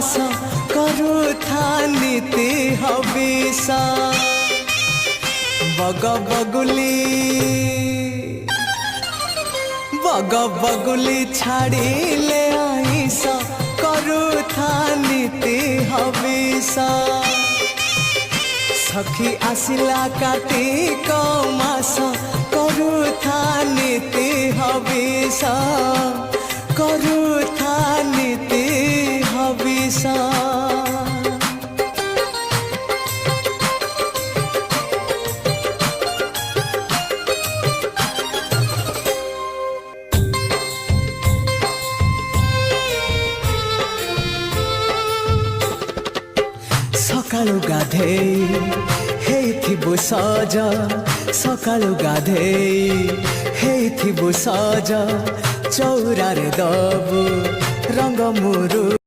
मास करुथा नीति हविष bug बगुली छाड़िले ice करुथा नीति हविष सखी आसिला कार्तिक मास करुथा नीति हविष करुथा नीति हविष सकाळु गाधेई हेइथिबु सज सकाळु गाधेई हेइथिबु सज चौरारे दबु रंग मुरु।